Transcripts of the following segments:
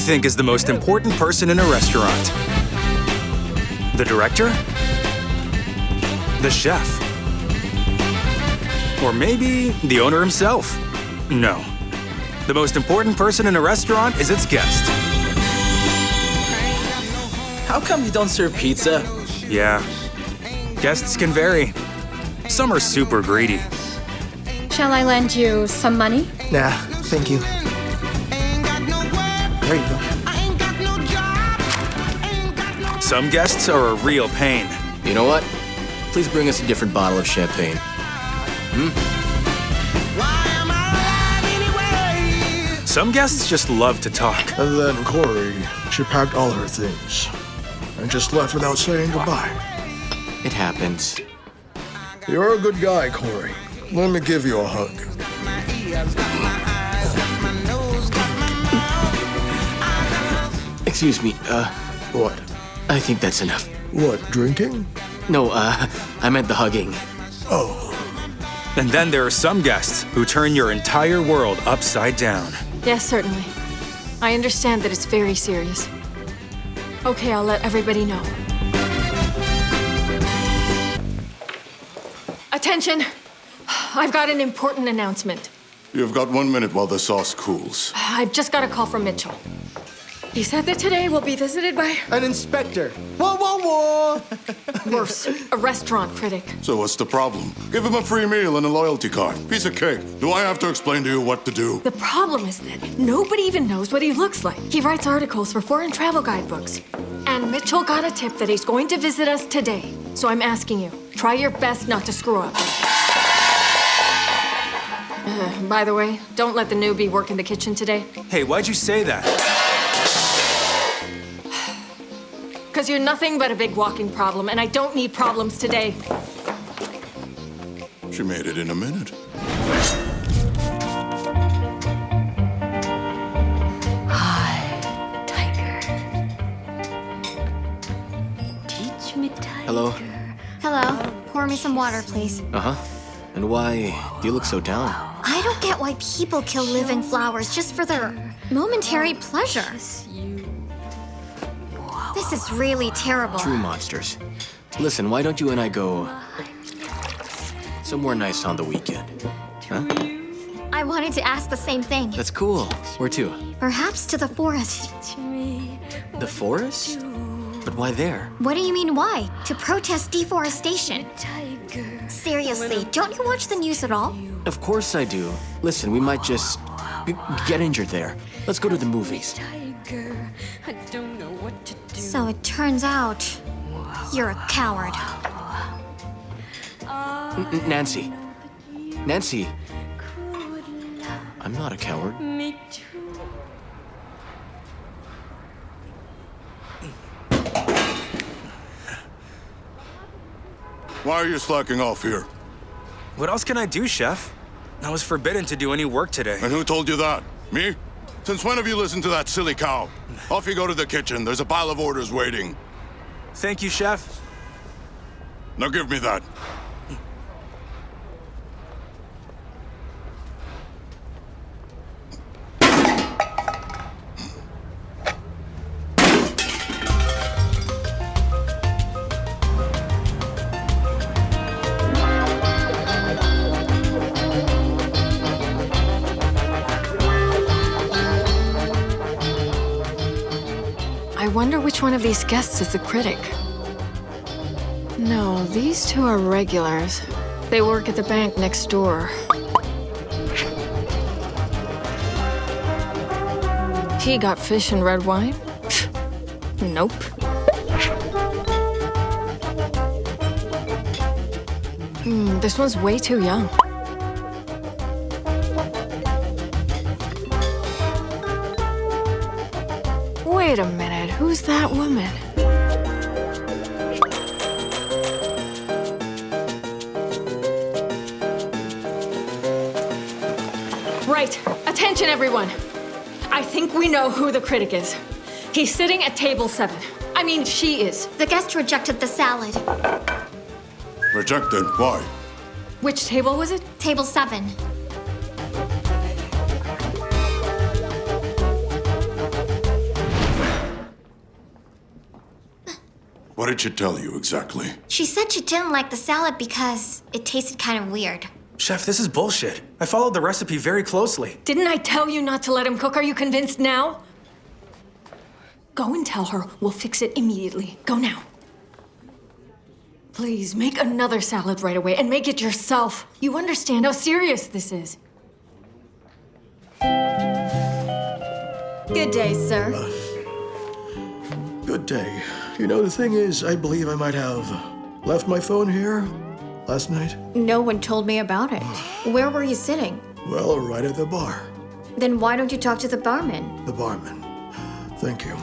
think is the most important person in a restaurant? The director? The chef? Or maybe the owner himself? No. The most important person in a restaurant is its guest. How come you don't serve pizza? Yeah. Guests can vary. Some are super greedy. Shall I lend you some money? Nah, thank you. There you go. Some guests are a real pain. You know what? Please bring us a different bottle of champagne. Some guests just love to talk. And then Corey, she packed all her things and just left without saying goodbye. It happens. You're a good guy, Corey. Let me give you a hug. Excuse me, What? I think that's enough. What, drinking? No, I meant the hugging. Oh, And then there are some guests who turn your entire world upside down. Yes, certainly. I understand that it's very serious. Okay, I'll let everybody know. Attention! I've got an important announcement. You've got 1 minute while the sauce cools. I've just got a call from Mitchell. He said that today we'll be visited by, An inspector. Whoa, whoa, whoa! worse, a restaurant critic. So what's the problem? Give him a free meal and a loyalty card. Piece of cake. Do I have to explain to you what to do? The problem is that nobody even knows what he looks like. He writes articles for foreign travel guidebooks. And Mitchell got a tip that he's going to visit us today. So I'm asking you, try your best not to screw up. By the way, don't let the newbie work in the kitchen today. Hey, why'd you say that? Because you're nothing but a big walking problem, and I don't need problems today. She made it in a minute. Teach me, tiger. Hello? Hello. Pour me some water, please. Uh-huh. And why do you look so down? I don't get why people kill living flowers just for their momentary pleasure. This is really terrible. True monsters. Listen, why don't you and I go somewhere nice on the weekend? Huh? I wanted to ask the same thing. That's cool. Where to? Perhaps to the forest. The forest? But why there? What do you mean why? To protest deforestation. Seriously, don't you watch the news at all? Of course I do. Listen, we might just get injured there. Let's go to the movies. So it turns out you're a coward. Nancy. Nancy. I'm not a coward. Why are you slacking off here? What else can I do, Chef? I was forbidden to do any work today. And who told you that? Me? Since when have you listened to that silly cow? Off you go to the kitchen. There's a pile of orders waiting. Thank you, Chef. Now give me that. I wonder which one of these guests is the critic. No, these two are regulars. They work at the bank next door. He got fish and red wine? Nope. This one's way too young. Wait a minute, who's that woman? Right, attention everyone. I think we know who the critic is. He's sitting at table 7. I mean, she is. The guest rejected the salad. Rejected? Why? Which table was it? Table 7. What did she tell you exactly? She said she didn't like the salad because it tasted kind of weird. Chef, this is bullshit. I followed the recipe very closely. Didn't I tell you not to let him cook? Are you convinced now? Go and tell her we'll fix it immediately. Go now. Please, make another salad right away and make it yourself. You understand how serious this is. Good day, sir. Good day. You know, the thing is, I believe I might have left my phone here last night. No one told me about it. Where were you sitting? Well, right at the bar. Then why don't you talk to the barman? The barman. Thank you.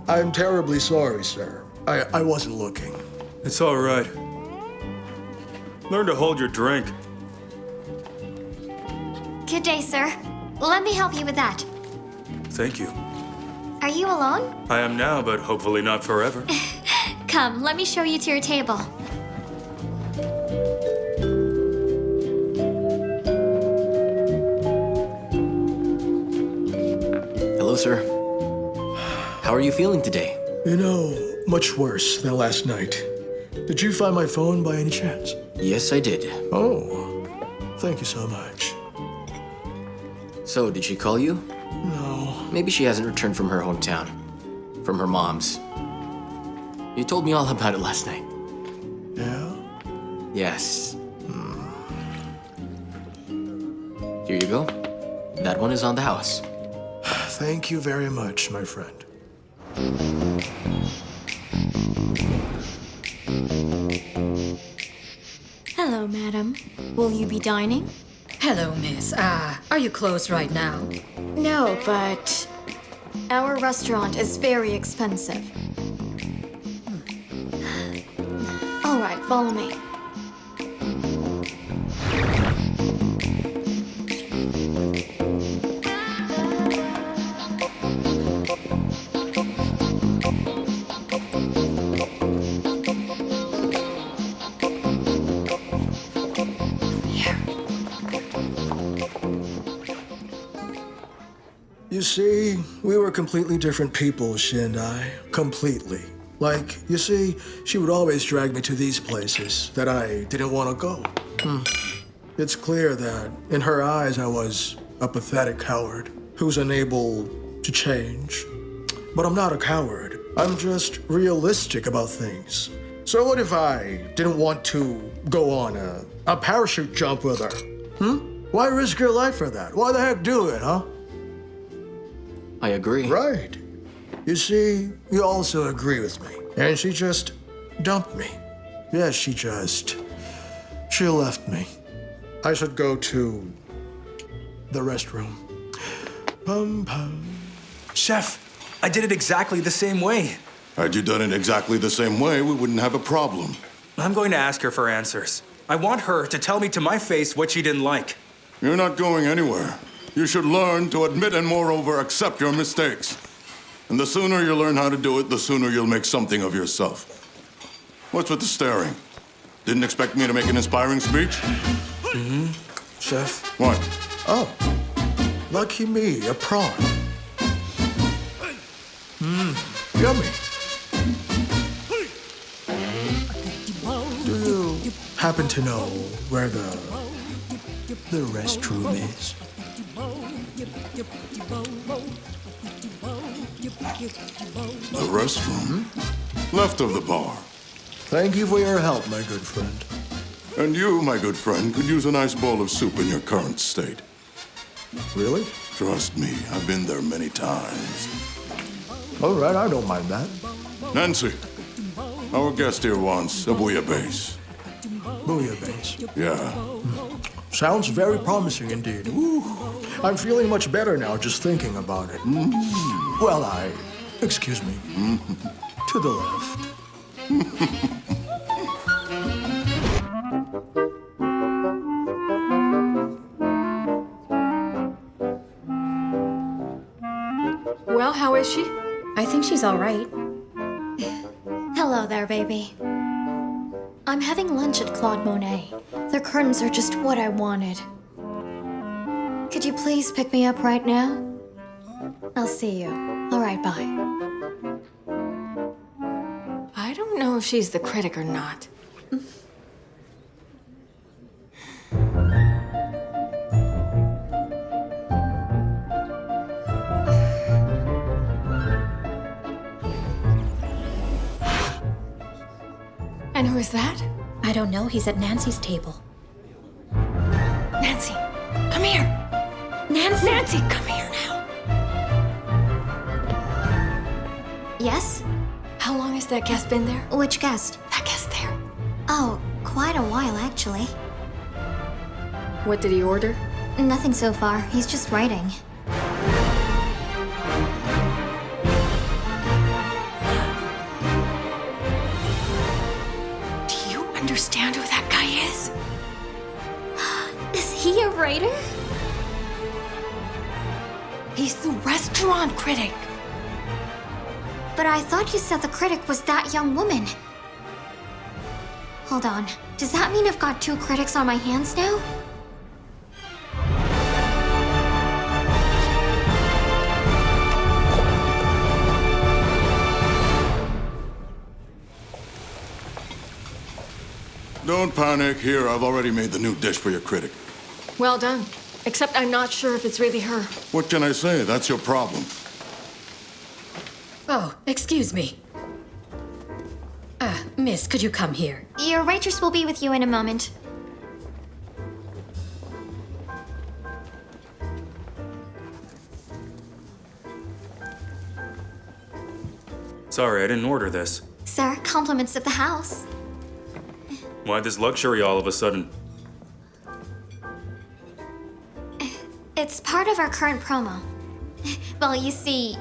I'm terribly sorry, sir. I wasn't looking. It's all right. Learn to hold your drink. Good day, sir. Let me help you with that. Thank you. Are you alone? I am now, but hopefully not forever. Come, let me show you to your table. Hello, sir. How are you feeling today? You know, much worse than last night. Did you find my phone by any chance? Yes, I did. Oh, thank you so much. So, did she call you? No. Maybe she hasn't returned from her hometown. From her mom's. You told me all about it last night. Yeah? Yes. Here you go. That one is on the house. Thank you very much, my friend. Hello, madam. Will you be dining? Hello, miss. Are you closed right now? No, but our restaurant is very expensive. All right, follow me. You see, we were completely different people, she and I. Completely. Like, you see, she would always drag me to these places that I didn't want to go. It's clear that, in her eyes, I was a pathetic coward who's unable to change. But I'm not a coward. I'm just realistic about things. So what if I didn't want to go on a parachute jump with her? Why risk your life for that? Why the heck do it, huh? I agree. Right. You see, you also agree with me. And she just dumped me. Yes, she left me. I should go to the restroom. Pum pum. Chef, I did it exactly the same way. Had you done it exactly the same way, we wouldn't have a problem. I'm going to ask her for answers. I want her to tell me to my face what she didn't like. You're not going anywhere. You should learn to admit and moreover accept your mistakes. And the sooner you learn how to do it, the sooner you'll make something of yourself. What's with the staring? Didn't expect me to make an inspiring speech? Chef? What? Oh, lucky me, a prawn. Yummy. Do you happen to know where the restroom is? The restroom? Left of the bar. Thank you for your help, my good friend. And you, my good friend, could use a nice bowl of soup in your current state. Really? Trust me, I've been there many times. All right, I don't mind that. Nancy, our guest here wants a bouillabaisse. Bouillabaisse. Yeah. Sounds very promising indeed. Ooh, I'm feeling much better now just thinking about it. Well, excuse me. To the left. Well, how is she? I think she's all right. Hello there, baby. I'm having lunch at Claude Monet. Their curtains are just what I wanted. Could you please pick me up right now? I'll see you. All right, bye. I don't know if she's the critic or not. And who is that? I don't know. He's at Nancy's table. Nancy, come here. Nancy! Nancy, come here now. Yes? How long has that guest been there? Which guest? That guest there. Oh, quite a while, actually. What did he order? Nothing so far. He's just writing. Do you understand who that guy is? Is he a writer? He's the restaurant critic. But I thought you said the critic was that young woman. Hold on. Does that mean I've got two critics on my hands now? Don't panic. Here, I've already made the new dish for your critic. Well done. Except I'm not sure if it's really her. What can I say? That's your problem. Oh, excuse me. Miss, could you come here? Your waitress will be with you in a moment. Sorry, I didn't order this. Sir, compliments of the house. Why this luxury all of a sudden? It's part of our current promo. Well, you see,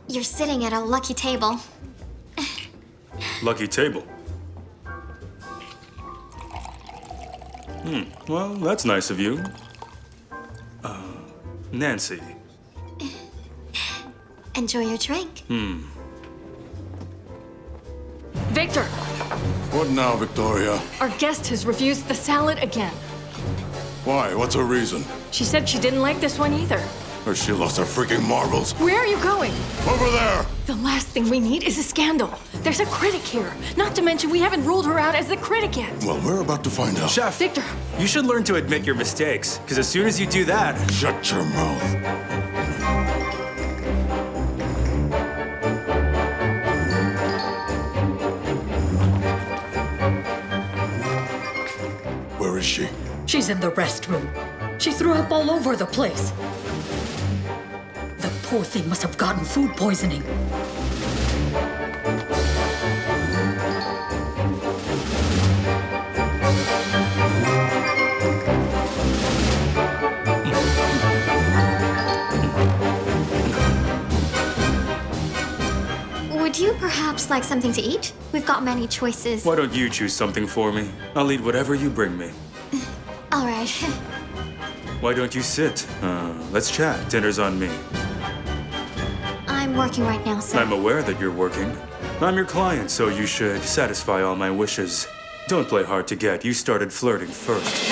you're sitting at a lucky table. Lucky table. Well, that's nice of you. Nancy. Enjoy your drink. Victor, What now, Victoria? our guest has refused the salad again. Why? What's her reason? She said she didn't like this one either. Or she lost her freaking marbles? Where are you going? Over there! The last thing we need is a scandal. There's a critic here. Not to mention we haven't ruled her out as the critic yet. Well, we're about to find out. Chef, Victor, you should learn to admit your mistakes, because as soon as you do that, Shut your mouth. Where is she? She's in the restroom. She threw up all over the place. The poor thing must have gotten food poisoning. Would you perhaps like something to eat? We've got many choices. why don't you choose something for me? I'll eat whatever you bring me. All right. Why don't you sit? Let's chat. Dinner's on me. I'm working right now, sir. I'm aware that you're working. I'm your client, so you should satisfy all my wishes. Don't play hard to get. You started flirting first.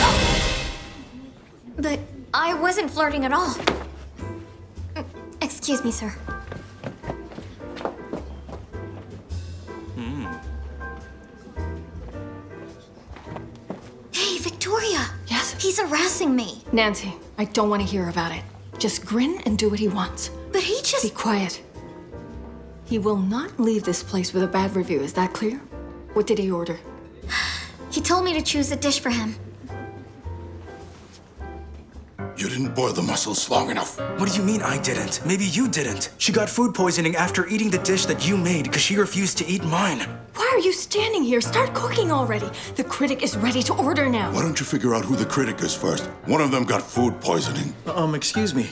But I wasn't flirting at all. Excuse me, sir. Hey, Victoria. Yes? He's harassing me. Nancy, I don't want to hear about it. Just grin and do what he wants. But he Be just... quiet. He will not leave this place with a bad review, is that clear? What did he order? He told me to choose a dish for him. You didn't boil the mussels long enough. What do you mean I didn't? Maybe you didn't. She got food poisoning after eating the dish that you made because she refused to eat mine. Why are you standing here? Start cooking already. The critic is ready to order now. Why don't you figure out who the critic is first? One of them got food poisoning. Excuse me.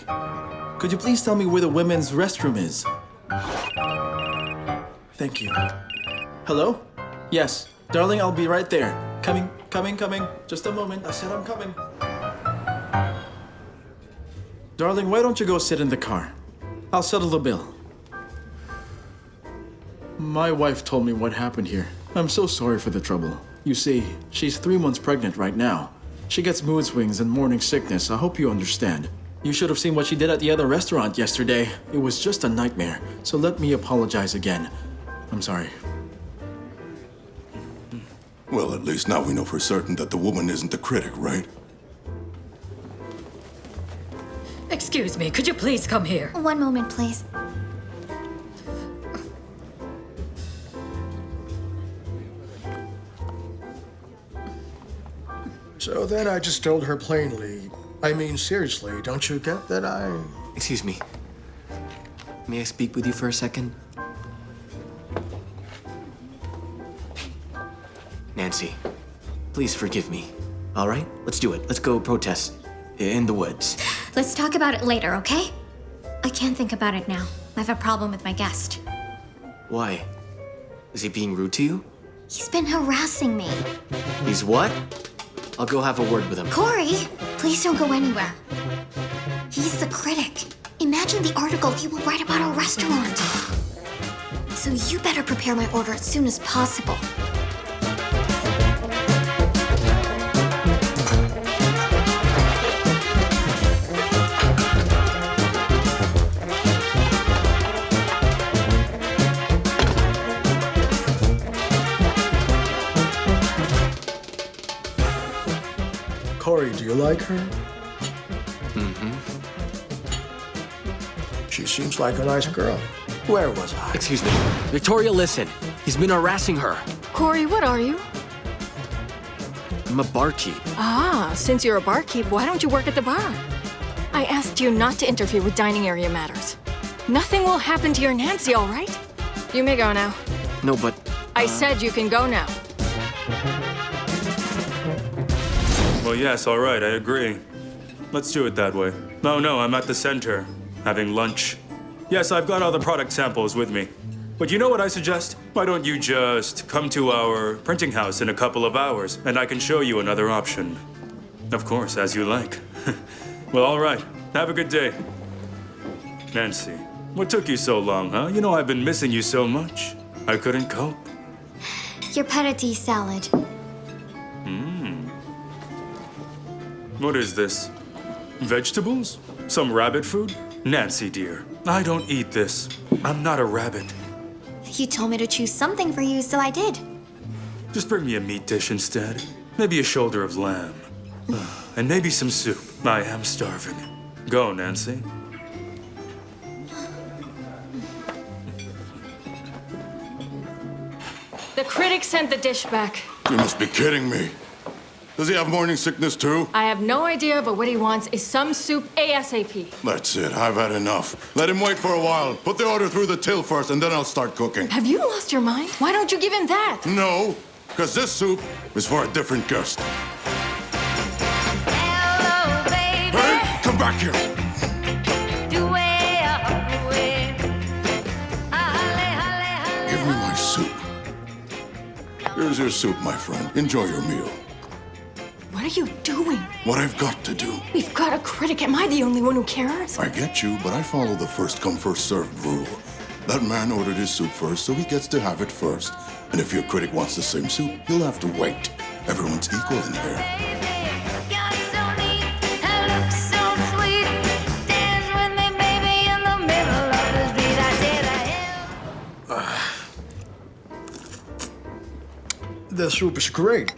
Could you please tell me where the women's restroom is? Thank you. Hello? Yes. Darling, I'll be right there. Coming. Just a moment. I said I'm coming. Darling, why don't you go sit in the car? I'll settle the bill. My wife told me what happened here. I'm so sorry for the trouble. You see, she's 3 months pregnant right now. She gets mood swings and morning sickness. I hope you understand. You should have seen what she did at the other restaurant yesterday. It was just a nightmare. So let me apologize again. I'm sorry. Well, at least now we know for certain that the woman isn't the critic, right? Excuse me, could you please come here? One moment, please. So then I just told her plainly. I mean, seriously, don't you get that I... Excuse me. May I speak with you for a second? Nancy, please forgive me. All right? Let's do it. Let's go protest in the woods. Let's talk about it later, okay? I can't think about it now. I have a problem with my guest. Why? Is he being rude to you? He's been harassing me. He's what? I'll go have a word with him. Corey, please don't go anywhere. He's the critic. Imagine the article he will write about our restaurant. So you better prepare my order as soon as possible. Corey, do you like her? She seems like a nice girl. Where was I? Excuse me. Victoria, listen. He's been harassing her. Corey, what are you? I'm a barkeep. Ah, since you're a barkeep, why don't you work at the bar? I asked you not to interfere with dining area matters. Nothing will happen to your Nancy, all right? You may go now. No, but I said you can go now. Well, yes, all right, I agree. Let's do it that way. No, I'm at the center, having lunch. Yes, I've got all the product samples with me. But you know what I suggest? Why don't you just come to our printing house in a couple of hours, and I can show you another option. Of course, as you like. Well, all right. Have a good day. Nancy, what took you so long, huh? You know I've been missing you so much. I couldn't cope. Your patati salad. What is this? Vegetables? Some rabbit food? Nancy, dear, I don't eat this. I'm not a rabbit. You told me to choose something for you, so I did. Just bring me a meat dish instead. Maybe a shoulder of lamb. And maybe some soup. I am starving. Go, Nancy. The critic sent the dish back. You must be kidding me. Does he have morning sickness too? I have no idea, but what he wants is some soup ASAP. That's it. I've had enough. Let him wait for a while. Put the order through the till first, and then I'll start cooking. Have you lost your mind? Why don't you give him that? No, because this soup is for a different guest. Hello, baby. Hey, come back here. Give me my soup. Here's your soup, my friend. Enjoy your meal. What are you doing? What I've got to do. We've got a critic. Am I the only one who cares? I get you, but I follow the first come, first served rule. That man ordered his soup first, so he gets to have it first. And if your critic wants the same soup, he'll have to wait. Everyone's equal in here. The soup is great.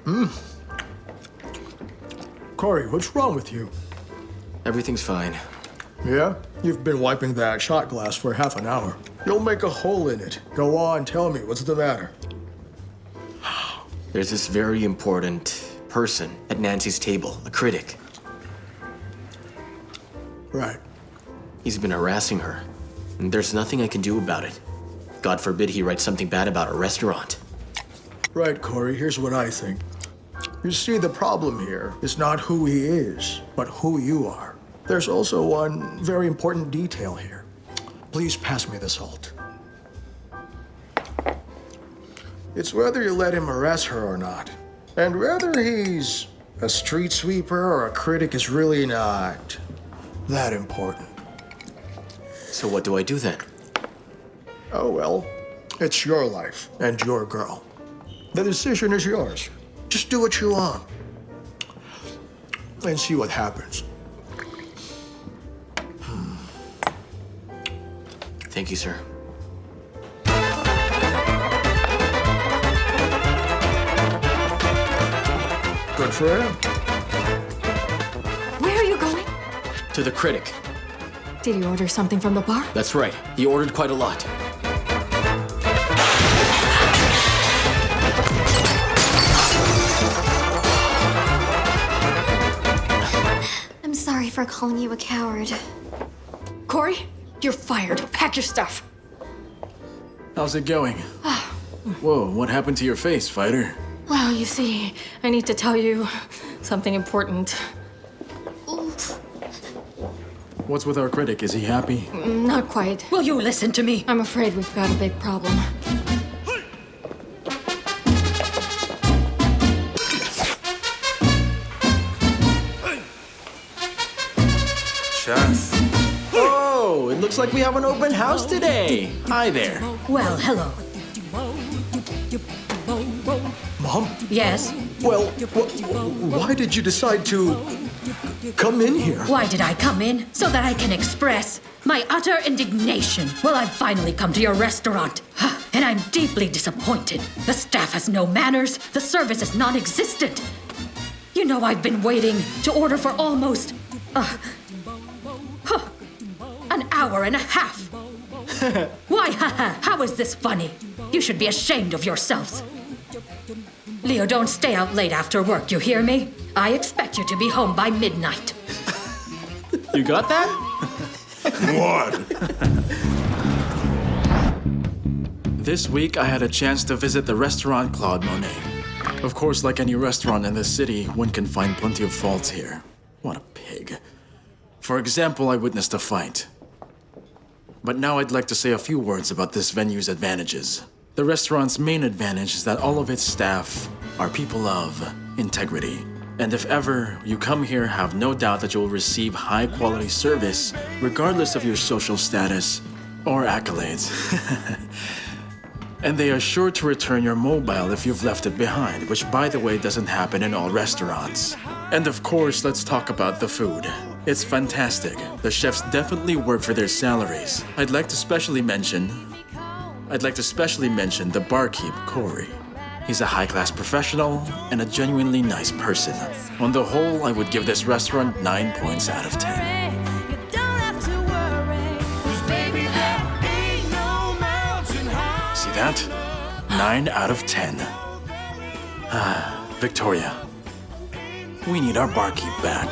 Corey, what's wrong with you? everything's fine. Yeah? You've been wiping that shot glass for half an hour. You'll make a hole in it. Go on, tell me, what's the matter? There's this very important person at Nancy's table, a critic. Right. He's been harassing her, and there's nothing I can do about it. God forbid he writes something bad about a restaurant. Right, Corey, here's what I think. You see, the problem here is not who he is, but who you are. There's also one very important detail here. Please pass me the salt. It's whether you let him harass her or not. And whether he's a street sweeper or a critic is really not that important. So what do I do then? Oh, well, it's your life and your girl. The decision is yours. Just do what you want and see what happens. Thank you, sir. Good for him. Where are you going? To the critic. Did he order something from the bar? That's right. He ordered quite a lot. I'm sorry for calling you a coward. Corey, you're fired. Pack your stuff. How's it going? Whoa, what happened to your face, fighter? Well, you see, I need to tell you something important. Oof. What's with our critic? Is he happy? Not quite. Will you listen to me? I'm afraid we've got a big problem. Chef. Oh, it looks like we have an open house today. Hi there. Well, hello. Mom? Yes? Well, why did you decide to come in here? Why did I come in? So that I can express my utter indignation. Well, I've finally come to your restaurant, and I'm deeply disappointed. The staff has no manners. The service is non-existent. You know, I've been waiting to order for almost an hour and a half. Why, how is this funny? You should be ashamed of yourselves. Leo, don't stay out late after work, you hear me? I expect you to be home by midnight. You got that? What? This week, I had a chance to visit the restaurant Claude Monet. Of course, like any restaurant in this city, one can find plenty of faults here. What a pig. For example, I witnessed a fight. But now I'd like to say a few words about this venue's advantages. The restaurant's main advantage is that all of its staff are people of integrity. And if ever you come here, have no doubt that you'll receive high-quality service, regardless of your social status or accolades. And they are sure to return your mobile if you've left it behind, which, by the way, doesn't happen in all restaurants. And of course, let's talk about the food. It's fantastic. The chefs definitely work for their salaries. I'd like to specially mention the barkeep, Corey. He's a high-class professional and a genuinely nice person. On the whole, I would give this restaurant 9 points out of 10. See that? 9 out of 10. Victoria, we need our barkeep back.